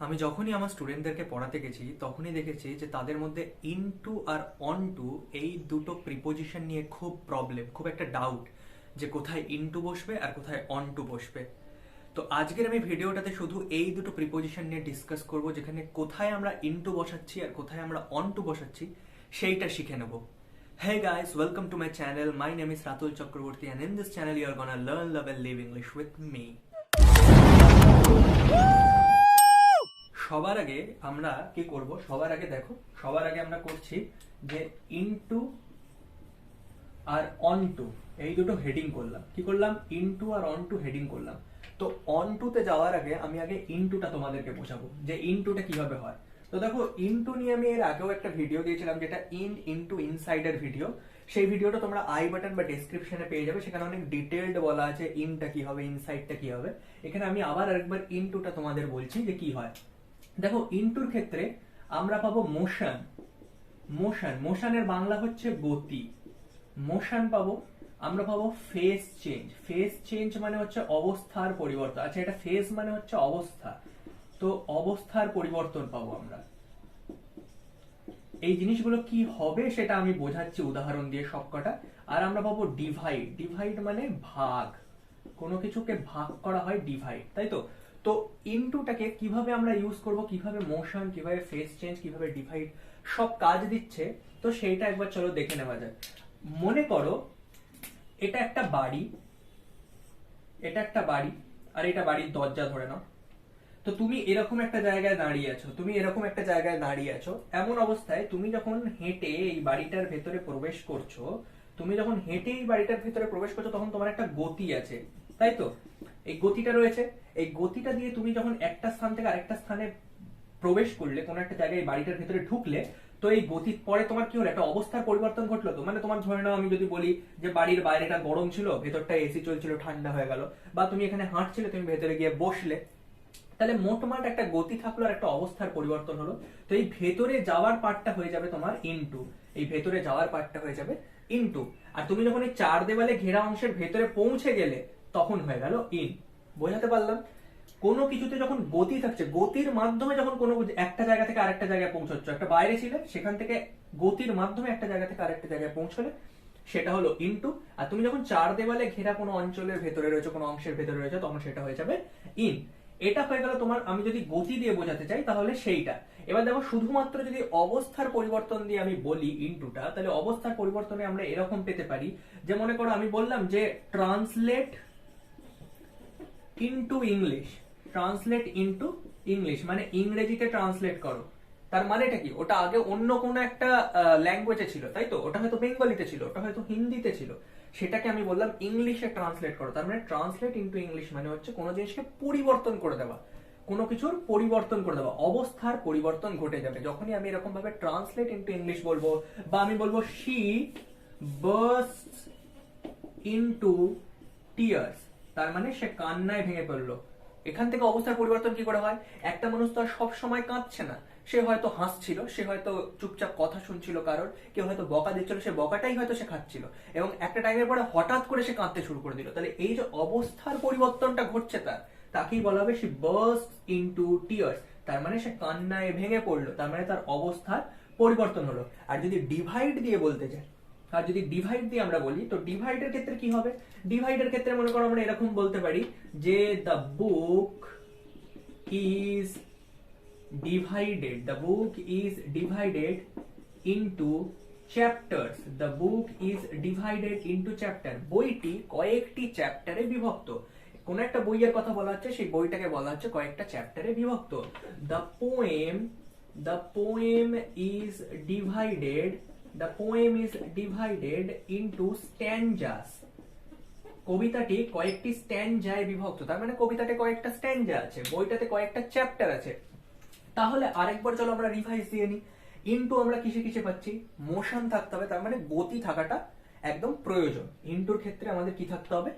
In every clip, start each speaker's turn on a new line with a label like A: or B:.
A: আমি যখনই আমার স্টুডেন্টদেরকে পড়াতে গেছি তখনই দেখেছি যে তাদের মধ্যে ইনটু আর অনটু এই দুটো প্রিপোজিশন নিয়ে খুব প্রবলেম, খুব একটা ডাউট যে কোথায় ইনটু বসবে আর কোথায় অনটু বসবে। তো আজকের আমি ভিডিওটাতে শুধু এই দুটো প্রিপোজিশন নিয়ে ডিসকাস করব, যেখানে কোথায় আমরা ইনটু বসাচ্ছি আর কোথায় আমরা অনটু বসাচ্ছি সেইটা শিখে নেব। Hey guys, welcome to my channel. My name is Ratul Chakraborty and in this channel you are gonna learn, love and live English with me. সবার আগে আমরা কি করব? সবার আগে দেখো, সবার আগে আমরা করছি যে ইনটু আর অনটু, এই দুটো হেডিং করলাম। কি করলাম? ইনটু আর অনটু হেডিং করলাম। তো অনটুতে যাওয়ার আগে আমি আগে ইনটুটা তোমাদেরকে বোঝাবো যে ইনটুটা কিভাবে হয়। তো দেখো, ইনটু নিয়ে আমি এর আগেও একটা ভিডিও দিয়েছিলাম, যেটা ইনটু ইনসাইডের ভিডিও। সেই ভিডিওটা তোমরা আই বাটন বা ডেসক্রিপশনে পেয়ে যাবে। সেখানে অনেক ডিটেইলড বলা আছে ইনটা কি হবে, ইনসাইডটা কি হবে। এখানে আমি আবার আরেকবার ইনটুটা তোমাদের বলছি যে কি হয়। দেখো, ইনটুর ক্ষেত্রে আমরা পাবো মোশন। মোশনের বাংলা হচ্ছে গতি। মোশন পাবো। আমরা পাবো ফেজ চেঞ্জ। ফেজ চেঞ্জ মানে হচ্ছে অবস্থার পরিবর্তন। আচ্ছা, এটা ফেজ মানে হচ্ছে অবস্থা, তো অবস্থার পরিবর্তন পাবো আমরা। এই জিনিসগুলো কি হবে সেটা আমি বোঝাচ্ছি উদাহরণ দিয়ে সবকটা। আর আমরা পাবো ডিভাইড। ডিভাইড মানে ভাগ, কোনো কিছুকে ভাগ করা হয় ডিভাইড, তাই তো। তো ইনটুটাকে কিভাবে আমরা ইউজ করব, কিভাবে মোশন, কিভাবে ফেজ চেঞ্জ, কিভাবে ডিভাইড সব কাজ দিচ্ছে, তো সেইটা একবার চলো দেখে নেওয়া যাক। মনে করো এটা একটা বাড়ি, এটা একটা বাড়ি, আর এটা বাড়ির দরজা ধরে নাও। তো তুমি এরকম একটা জায়গায় দাঁড়িয়ে আছো, তুমি এরকম একটা জায়গায় দাঁড়িয়ে আছো। এমন অবস্থায় তুমি যখন হেঁটে এই বাড়িটার ভেতরে প্রবেশ করছো, তুমি যখন হেঁটে এই বাড়িটার ভেতরে প্রবেশ করছো, তখন তোমার একটা গতি আছে, তাই তো। এই গতিটা রয়েছে। এই গতিটা দিয়ে তুমি যখন একটা স্থান থেকে আরেকটা স্থানে প্রবেশ করলে, কোনো একটা জায়গায় এই বাড়িটার ভেতরে ঢুকলে, তো এই গতির পরে তোমার কি হলো? একটা অবস্থার পরিবর্তন ঘটলো। তো মানে তোমার ধরে নাও, আমি যদি বলি যে বাড়ির বাইরেটা গরম ছিল, ভেতরটা এসি চলছিল, ঠান্ডা হয়ে গেল। বা তুমি এখানে হাঁটছিলে, তুমি ভেতরে গিয়ে বসলে, তাহলে মোটমাট একটা গতি থাকলো আর একটা অবস্থার পরিবর্তন হলো। তো এই ভেতরে যাওয়ার পার্টটা হয়ে যাবে তোমার ইনটু। এই ভেতরে যাওয়ার পার্টটা হয়ে যাবে ইনটু। আর তুমি যখন এই চার দেওয়ালে ঘেরা অংশের ভেতরে পৌঁছে গেলে, তখন হয়ে গেল ইন। বোঝাতে পারলাম? কোনো কিছুতে যখন গতি থাকছে, গতির মাধ্যমে যখন কোনো একটা জায়গা থেকে আরেকটা জায়গায় পৌঁছচ্ছ, একটা বাইরে ছিলে, সেখান থেকে গতির মাধ্যমে একটা জায়গা থেকে আরেকটা জায়গায় পৌঁছলে, সেটা হলো ইনটু। আর তুমি যখন চার দেওয়ালে ঘেরা কোনো অঞ্চলের ভেতরে রয়েছে, কোনো অংশের ভেতরে রয়েছে, তখন সেটা হয়ে যাবে ইন। এটা হয়ে গেল তোমার, আমি যদি গতি দিয়ে বোঝাতে চাই তাহলে সেইটা। এবার দেখো, শুধুমাত্র যদি অবস্থার পরিবর্তন দিয়ে আমি বলি ইনটুটা, তাহলে অবস্থার পরিবর্তনে আমরা এরকম পেতে পারি যে, মনে করো আমি বললাম যে translate into English. Translate into English মানে ইংরেজিতে ট্রান্সলেট করো। তার মানেটা কি? ওটা আগে অন্য কোনো একটা ল্যাঙ্গুয়েজে ছিল, তাই তো। ওটা হয়তো বেঙ্গলিতে ছিল, ওটা হয়তো হিন্দিতে ছিল, সেটাকে আমি বললাম ইংলিশে ট্রান্সলেট করো। তার মানে ট্রান্সলেট ইনটু ইংলিশ মানে হচ্ছে কোনো জিনিসকে পরিবর্তন করে দেওয়া, কোনো কিছুর পরিবর্তন করে দেওয়া, অবস্থার পরিবর্তন ঘটে যাবে যখনই আমি এরকম ভাবে ট্রান্সলেট ইনটু ইংলিশ বলবো। বা আমি বলবো শি বার্স্টস ইনটু টিয়ার্স, তার মানে সে কান্নায় ভেঙে পড়লো। এখান থেকে অবস্থার পরিবর্তন কি করে হয়? একটা মানুষ তো আর সব সময় কাঁদছে না। সে হয়তো হাসছিল, সে হয়তো চুপচাপ কথা শুনছিল কারোর, কেউ হয়তো বকা দিচ্ছিল, সে বকাটাই হয়তো সে খাচ্ছিল, এবং একটা টাইমের পরে হঠাৎ করে সে কাঁদতে শুরু করে দিল। তাহলে এই যে অবস্থার পরিবর্তনটা ঘটছে, তাকেই বলা হবে সে বার্স্ট ইনটু টিয়ার্স। তার মানে সে কান্নায় ভেঙে পড়লো, তার মানে তার অবস্থার পরিবর্তন হলো। আর যদি ডিভাইড দিয়ে বলতে চাই, আর যদি ডিভাইড দিয়ে আমরা বলি, তো ডিভাইডের ক্ষেত্রে কি হবে? ডিভাইডের ক্ষেত্রে মনে করো আমরা এরকম বলতে পারি যে the book is divided, the book is divided into chapters. The book is divided into chapter. বইটি কয়েকটি চ্যাপ্টারে বিভক্ত। কোন একটা বইয়ের কথা বলা হচ্ছে, সেই বইটাকে বলা হচ্ছে কয়েকটা চ্যাপ্টারে বিভক্ত। The poem is divided, the poem is divided into stanzas. কবিতাটি কয়েকটি স্ট্যানজায় বিভক্ত। তার মানে কবিতাতে কয়েকটা স্ট্যানজা আছে, বইটাতে কয়েকটা চ্যাপ্টার আছে। তাহলে আরেকবার চলো আমরা রিভাইজ দিয়ে নিই। ইনটু আমরা কিসে কিসে পাচ্ছি? মোশন থাকতে হবে, তার মানে গতি থাকাটা একদম প্রয়োজন। ইনটুর ক্ষেত্রে আমাদের কি থাকতে হবে?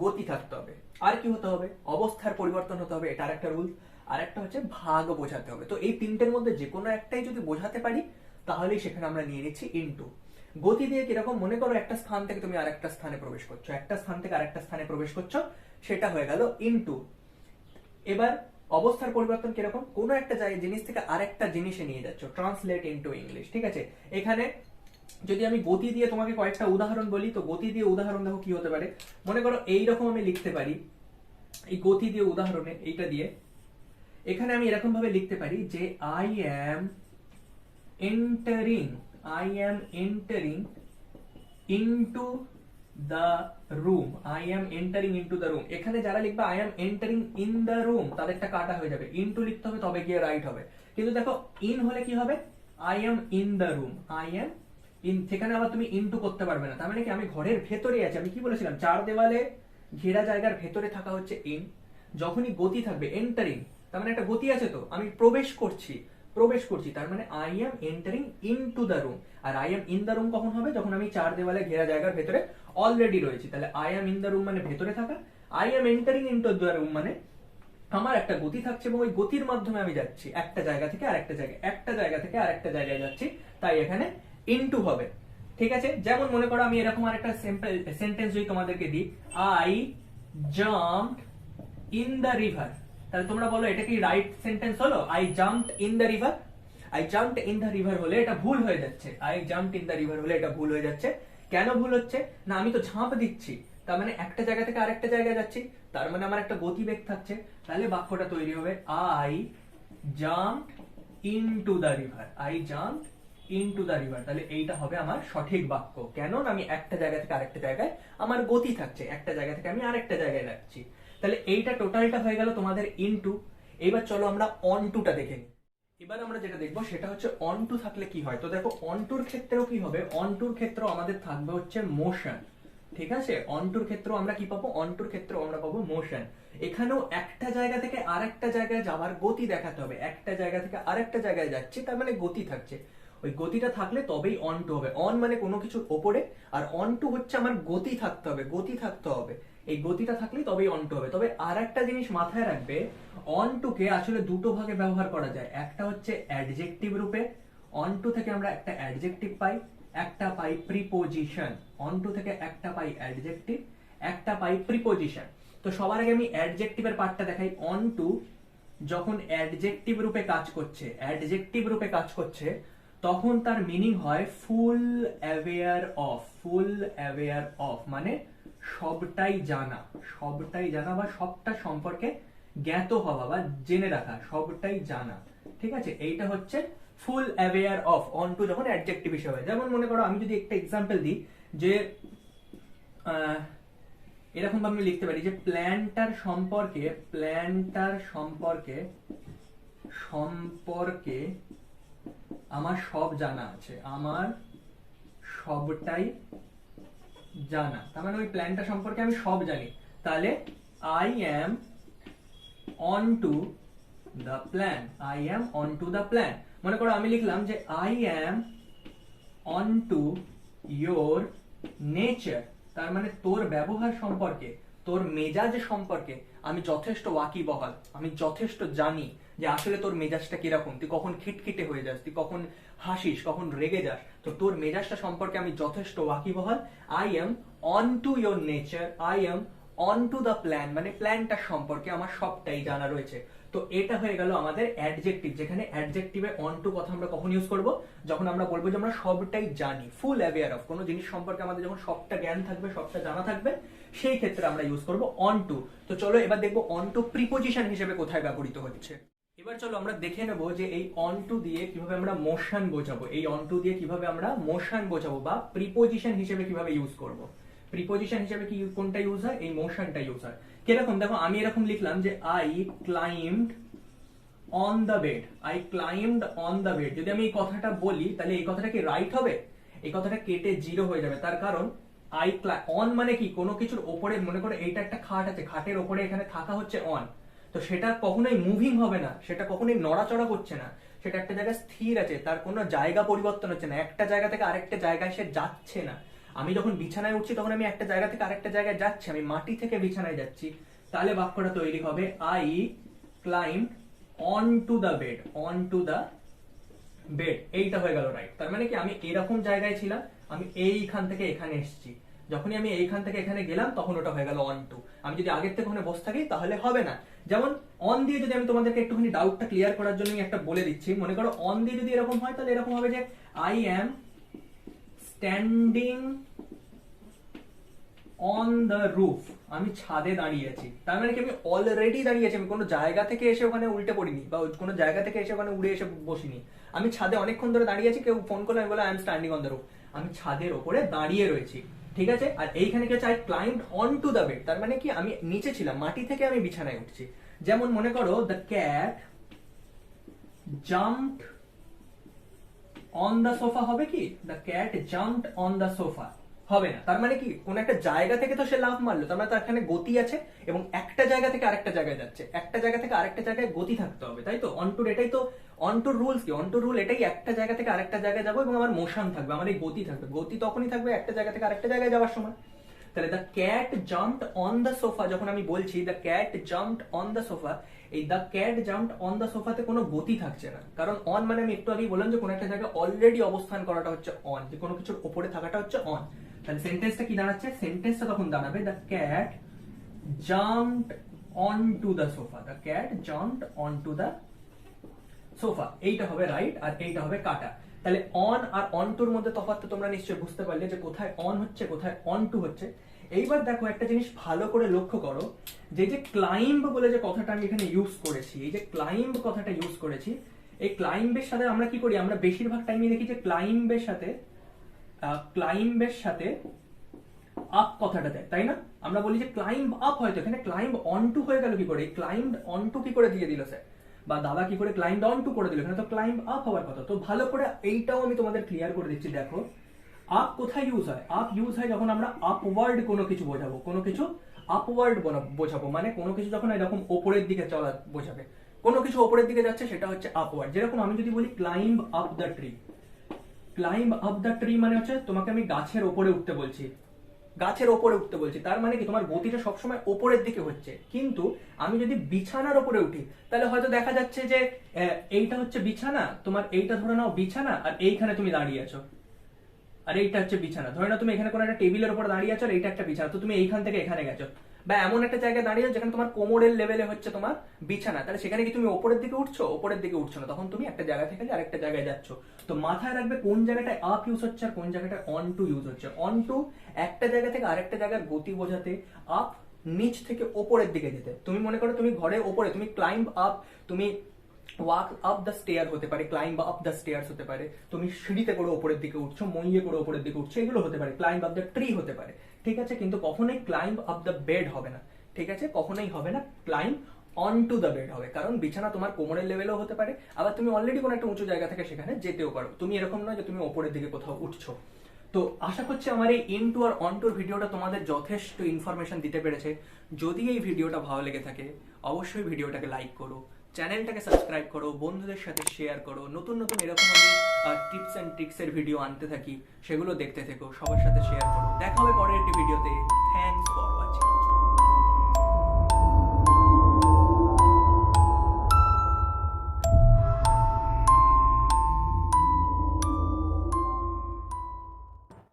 A: গতি থাকতে হবে। আর কি হতে হবে? অবস্থার পরিবর্তন হতে হবে, এটা আরেকটা রুল। আর একটা হচ্ছে ভাগ বোঝাতে হবে। তো এই তিনটের মধ্যে যে কোনো একটাই যদি বোঝাতে পারি, তাহলেই সেখানে আমরা নিয়ে নিচ্ছি ইনটু। গতি দিয়ে কিরকম? মনে করো একটা স্থান থেকে তুমি আরেকটা স্থানে প্রবেশ করছো, একটা স্থান থেকে আরেকটা স্থানে প্রবেশ করছো, সেটা হয়ে গেল ইনটু। এবার অবস্থার পরিবর্তন কিরকম, কোনো একটা জিনিস থেকে আরেকটা জিনিসে নিয়ে যাচ্ছ, ট্রান্সলেট ইনটু ইংলিশ। ঠিক আছে, এখানে যদি আমি গতি দিয়ে তোমাকে কয়েকটা উদাহরণ বলি, তো গতি দিয়ে উদাহরণ দেখো কি হতে পারে। মনে করো এইরকম আমি লিখতে পারি, এই গতি দিয়ে উদাহরণে এইটা দিয়ে এখানে আমি এরকম ভাবে লিখতে পারি যে I am entering into the room, I am entering into the room. এখানে যারা লিখবে I am entering in the room, তাদেরটা কাটা হয়ে যাবে, ইনটু লিখতে হবে তবে গিয়ে রাইট হবে। কিন্তু দেখো ইন হলে কি হবে, I am in the room, I am in, সেখানে আবার তুমি ইনটু করতে পারবে না। তার মানে কি আমি ঘরের ভেতরে আছি। আমি কি বলেছিলাম, চার দেওয়ালে ঘেরা জায়গার ভেতরে থাকা হচ্ছে ইন। যখনই গতি থাকবে এন্টারিং, তার মানে একটা গতি আছে, তো আমি প্রবেশ করছি, তার মানে I am entering into the room. আর I am in the room কখন হবে, যখন আমি চার দেওয়ালে ঘেরা জায়গার ভেতরে অলরেডি রয়েছি। তাহলে I am in the room মানে ভেতরে থাকা, I am entering into the room মানে আমার একটা গতি থাকছে এবং ওই গতির মাধ্যমে আমি যাচ্ছি একটা জায়গা থেকে আরেকটা জায়গায়, একটা জায়গা থেকে আরেকটা জায়গায় যাচ্ছি, তাই এখানে ইনটু হবে। ঠিক আছে, যেমন মনে করো আমি এরকম আরেকটা সিম্পল সেন্টেন্স যদি তোমাদেরকে দিই, I jumped in the river, তাহলে তোমরা বলো এটা কি রাইট সেন্টেন্স হলো? I jumped in the river, I jumped in the river হলে এটা ভুল হয়ে যাচ্ছে, I jumped in the river হলে এটা ভুল হয়ে যাচ্ছে। কেন ভুল হচ্ছে না, আমি তো ঝাঁপ দিচ্ছি, তার মানে একটা জায়গা থেকে আরেকটা জায়গায় যাচ্ছি, তার মানে আমার একটা গতিবেগ থাকছে। তাহলে বাক্যটা তৈরি হবে I jumped into the river, I jumped into the river. তাহলে এইটা হবে আমার সঠিক বাক্য। কেন না আমি একটা জায়গা থেকে আরেকটা জায়গায় আমার গতি থাকছে, একটা জায়গা থেকে আমি আরেকটা জায়গায় যাচ্ছি। তাহলে এইটা টোটালটা হয়ে গেল তোমাদের ইনটু। এবার চলো আমরা অনটুটা দেখে নিই। এবার আমরা যেটা দেখবো সেটা হচ্ছে অনটু থাকলে কি হয়। তো দেখো অনটুর ক্ষেত্রেও কি হবে, অনটুর ক্ষেত্রেও আমাদের থাকবে হচ্ছে মোশন। ঠিক আছে, অনটুর ক্ষেত্রেও আমরা কি পাবো, অনটুর ক্ষেত্রেও আমরা পাবো মোশন। এখানেও একটা জায়গা থেকে আরেকটা জায়গায় যাওয়ার গতি দেখাতে হবে, একটা জায়গা থেকে আরেকটা জায়গায় যাচ্ছে, তার মানে গতি থাকছে। ওই গতিটা থাকলে তবেই অনটু হবে। অন মানে কোনো কিছুর ওপরে, আর অনটু হচ্ছে আমার গতি থাকতে হবে, গতি থাকতে হবে। এই গতিটা থাকলেই তবেই অনটু হবে। তবে আর একটা জিনিস মাথায় রাখবে, অনটুকে আসলে দুটো ভাগে ব্যবহার করা যায়। একটা হচ্ছে অ্যাডজেক্টিভ রূপে, অনটু থেকে আমরা একটা অ্যাডজেক্টিভ পাই, একটা পাই প্রিপোজিশন। অনটু থেকে একটা পাই অ্যাডজেক্টিভ, একটা পাই প্রিপোজিশন। তো সবার আগে আমি অ্যাডজেক্টিভের পার্টটা দেখাই। অনটু যখন অ্যাডজেক্টিভ রূপে কাজ করছে, তখন তার মিনিং হয় ফুল অ্যাওয়্যার অফ, মানে সবটাই জানা বা সবটা সম্পর্কে জ্ঞাত হওয়া বা জেনে রাখা, সবটাই জানা। ঠিক আছে, এইটা হচ্ছে ফুল অ্যাওয়্যার অফ অনটু যখন অ্যাডজেক্টিভ হিসেবে। যেমন মনে করো আমি যদি একটা এক্সাম্পল দিই, যে এরকম ভাবে আমি লিখতে পারি যে প্ল্যানটার সম্পর্কে আমার সব জানা আছে, আমার সবটাই জানা। তার মানে ওই প্ল্যানটা সম্পর্কে আমি সব জানি। তাহলে I am on to the plan, মনে করো আমি লিখলাম যে I am on to your nature, তার মানে তোর ব্যবহার সম্পর্কে, তোর মেজাজ সম্পর্কে আমি যথেষ্ট ওয়াকিবহাল, আমি যথেষ্ট জানি যে আসলে তোর মেজাজটা কিরকম, তুই কখন খিটখিটে হয়ে যাস, তুই কখন হাসিস, কখন রেগে যাস, তো তোর মেজাজটা সম্পর্কে আমি যথেষ্ট ওয়াকিবহাল। I am on to your nature, I am on to the plan, মানে প্ল্যানটার সম্পর্কে আমার সবটাই জানা রয়েছে। তো এটা হয়ে গেল আমাদের অ্যাডজেক্টিভ, যেখানে অ্যাডজেক্টিভে অন টু কথা আমরা কখন ইউজ করব, যখন আমরা বলবো যে আমরা সবটাই জানি, ফুল অ্যাওয়্যার অফ, কোনো জিনিস সম্পর্কে আমাদের যখন সবটা জ্ঞান থাকবে, সবটা জানা থাকবে, সেই ক্ষেত্রে আমরা ইউজ করব অন টু। তো চলো এবার দেখবো অন টু প্রিপোজিশন হিসেবে কোথায় ব্যবহৃত হচ্ছে। এবার চলো আমরা দেখে নেব যে এই অন টু দিয়ে কিভাবে আমরা মোশন বোঝাবো, বা প্রিপোজিশন হিসেবে কিভাবে ইউজ করব। প্রিপোজিশন হিসেবে কি কোনটা ইউজ হয়, এই মোশনটা ইউজ হয়। কিরকম দেখো, আমি এরকম লিখলাম যে I climbed on the bed, যদি আমি এই কথাটা বলি তাহলে এই কথাটা কি রাইট হবে? এই কথাটা কেটে জিরো হয়ে যাবে। তার কারণ অন মানে কি, কোনো কিছুর ওপরে, মনে করো এইটা একটা খাট আছে, খাটের ওপরে এখানে থাকা হচ্ছে অন, তো সেটা কখনোই মুভিং হবে না, সেটা কখনোই নড়াচড়া করছে না, সেটা একটা জায়গায় স্থির আছে, তার কোনো জায়গা পরিবর্তন হচ্ছে না, একটা জায়গা থেকে আরেকটা জায়গায় সে যাচ্ছে না। আমি যখন বিছানায় উঠছি তখন আমি একটা জায়গা থেকে আরেকটা জায়গায় যাচ্ছি, আমি মাটি থেকে বিছানায় যাচ্ছি। তাহলে বাক্যটা তৈরি হবে I climb on to the bed, এইটা হয়ে গেল রাইট। তার মানে কি আমি এরকম জায়গায় ছিলাম, আমি এইখান থেকে এখানে এসেছি, যখনই আমি এইখান থেকে এখানে গেলাম তখন ওটা হয়ে গেল অন টু। আমি যদি আগের থেকে ওখানে বসে থাকি তাহলে হবে না। যেমন অন দিয়ে যদি আমি তোমাদেরকে একটুখানি ডাউটটা ক্লিয়ার করার জন্য একটা বলে দিচ্ছি, মনে করো অন দিয়ে যদি এরকম হয় তাহলে এরকম হবে যে I am standing on the roof, আমি ছাদে দাঁড়িয়ে আছি। তার মানে কি আমি অলরেডি দাঁড়িয়ে আছি, আমি কোনো জায়গা থেকে এসে ওখানে উল্টে পড়িনি বা কোনো জায়গা থেকে এসে ওখানে উড়ে এসে বসিনি। আমি ছাদে অনেকক্ষণ ধরে দাঁড়িয়ে আছি, কেউ ফোন করলে আমি বলে I am standing on the roof, আমি ছাদের ওপরে দাঁড়িয়ে রয়েছি। ঠিক আছে, আর এইখানে কি হচ্ছে I climbed on to the bed, তার মানে কি আমি নিচে ছিলাম, মাটি থেকে আমি বিছানায় উঠছি। যেমন মনে করো the cat jumped on the sofa, হবে কি the cat jumped on the sofa, হবে না। তার মানে কি কোন একটা জায়গা থেকে তো সে লাফ মারলো, তার মানে তার এখানে গতি আছে এবং একটা জায়গা থেকে আরেকটা জায়গায় যাচ্ছে, একটা জায়গা থেকে আরেকটা জায়গায় গতি থাকতে হবে, তাই তো। অনটুর এটাই তো অনটুর রুলস কি, অনটুর রুল এটাই, একটা জায়গা থেকে আরেকটা জায়গায় যাবো এবং আমার মোশন থাকবে, আমার এই গতি থাকবে। গতি তখনই থাকবে একটা জায়গা থেকে আরেকটা জায়গায় যাওয়ার সময়। তাহলে the cat jumped on the sofa, যখন আমি বলছি the cat jumped on the sofa, এই the cat jumped on the সোফাতে কোনো গতি থাকছে না, কারণ অন মানে আমি একটু আগেই বললাম যে কোনো একটা জায়গায় অলরেডি অবস্থান করাটা হচ্ছে অন, যে কোনো কিছুর উপরে থাকাটা হচ্ছে অন। তাহলে সেন্টেন্সটা কি দাঁড়াচ্ছে, সেন্টেন্সটা তখন দাঁড়াবে the cat jumped on to the sofa, the cat jumped on to the sofa, এইটা হবে রাইট আর এইটা হবে কাটা। তাহলে অন আর অন টুর মধ্যে তফাৎটা তোমরা নিশ্চয়ই বুঝতে পারলে যে কোথায় অন হচ্ছে কোথায় অন টু হচ্ছে। এইবার দেখো একটা জিনিস ভালো করে লক্ষ্য করো, যে যে ক্লাইম্ব বলে যে কথাটা আমি এখানে ইউজ করেছি, এই যে ক্লাইম্ব কথাটা ইউজ করেছি, এই ক্লাইম্বের সাথে আমরা কি করি, আমরা বেশিরভাগ টাইমে দেখি যে ক্লাইম্বের সাথে আপ কথাটা দেয়, তাই না। আমরা বলি যে ক্লাইম্ব আপ, হয়তো এখানে ক্লাইম্ব অন টু হয়ে গেল কি করে, ক্লাইম্ব অন টু কি করে দিয়ে দিল স্যার, বা দাদা কি করে ক্লাইম্ব অন টু করে দিল, এখানে তো ক্লাইম্ব আপ হওয়ার কথা। তো ভালো করে এইটাও আমি তোমাদের ক্লিয়ার করে দিচ্ছি। দেখো আপ কোথায় ইউজ হয়, আপ ইউজ হয় যখন আমরা আপওয়ার্ড কোনো কিছু বোঝাবো, কোনো কিছু আপওয়ার্ড বোঝাবো, মানে কোনো কিছু যখন এরকম ওপরের দিকে চলা বোঝাবে, কোনো কিছু ওপরের দিকে যাচ্ছে সেটা হচ্ছে আপওয়ার্ড। যেরকম আমি যদি বলি climb up the tree, climb up the tree মানে হচ্ছে তোমাকে আমি গাছের ওপরে উঠতে বলছি, গাছের ওপরে উঠতে বলছি, তার মানে কি তোমার গতিটা সবসময় ওপরের দিকে হচ্ছে। কিন্তু আমি যদি বিছানার ওপরে উঠি তাহলে হয়তো দেখা যাচ্ছে যে এইটা হচ্ছে বিছানা, তোমার এইটা ধরে নাও বিছানা, আর এইখানে তুমি দাঁড়িয়ে আছো, আর এইটা হচ্ছে বিছানা। ধরে নাও তুমি এখানে কোনো একটা টেবিলের উপর দাঁড়িয়ে আছো আর এইটা একটা বিছানা, তো তুমি এইখান থেকে এখানে গেছো, বা এমন একটা জায়গায় দাঁড়িয়ে যেখানে তোমার কোমরের লেভেলে হচ্ছে তোমার বিছানা, তাহলে সেখানে কি তুমি ওপরের দিকে উঠছো, ওপরের দিকে উঠছো না, তখন তুমি একটা জায়গা থেকে আরেকটা জায়গায় যাচ্ছ। তো মাথায় রাখবে কোন জায়গাটায় আপ ইউজ হচ্ছে আর কোন জায়গাটায় অন টু ইউজ হচ্ছে। অন টু একটা জায়গা থেকে আরেকটা জায়গার গতি বোঝাতে, আপ নিচ থেকে ওপরের দিকে যেতে। তুমি মনে করো তুমি ঘরের ওপরে, তুমি ক্লাইম্ব আপ, তুমি ওয়াক আপ দ্য স্টেয়ার হতে পারে, ক্লাইম্ব আপ দ্য স্টেয়ার্স হতে পারে, তুমি সিঁড়িতে করে উপরের দিকে উঠছো, মইয়ে করে উপরের দিকে উঠছো, এগুলো হতে পারে। ক্লাইম্ব আপ দ্য ট্রি হতে পারে, ঠিক আছে, কিন্তু কখনোই ক্লাইম্ব আপ দ্য বেড হবে না, ঠিক আছে, কখনোই হবে না। Climb on to the bed হবে, কারণ বিছানা তোমার কোমরের লেভেলেও হতে পারে, আবার তুমি অলরেডি কোনো একটা উঁচু জায়গা থেকে সেখানে যেতেও পারো, তুমি এরকম নয় যে তুমি ওপরের দিকে কোথাও উঠছো। তো আশা করছি আমার এই ইন টু আর অন টুর ভিডিওটা তোমাদের যথেষ্ট ইনফরমেশন দিতে পেরেছে। যদি এই ভিডিওটা ভালো লেগে থাকে অবশ্যই ভিডিওটাকে লাইক করো, চ্যানেলটাকে সাবস্ক্রাইব করো, বন্ধুদের সাথে শেয়ার করো। নতুন নতুন এরকম আমি টিপস অ্যান্ড ট্রিক্সের ভিডিও আনতে থাকি, সেগুলো দেখতে থেকো, সবার সাথে শেয়ার করো। দেখা হবে পরের একটি ভিডিওতে। Thanks for watching.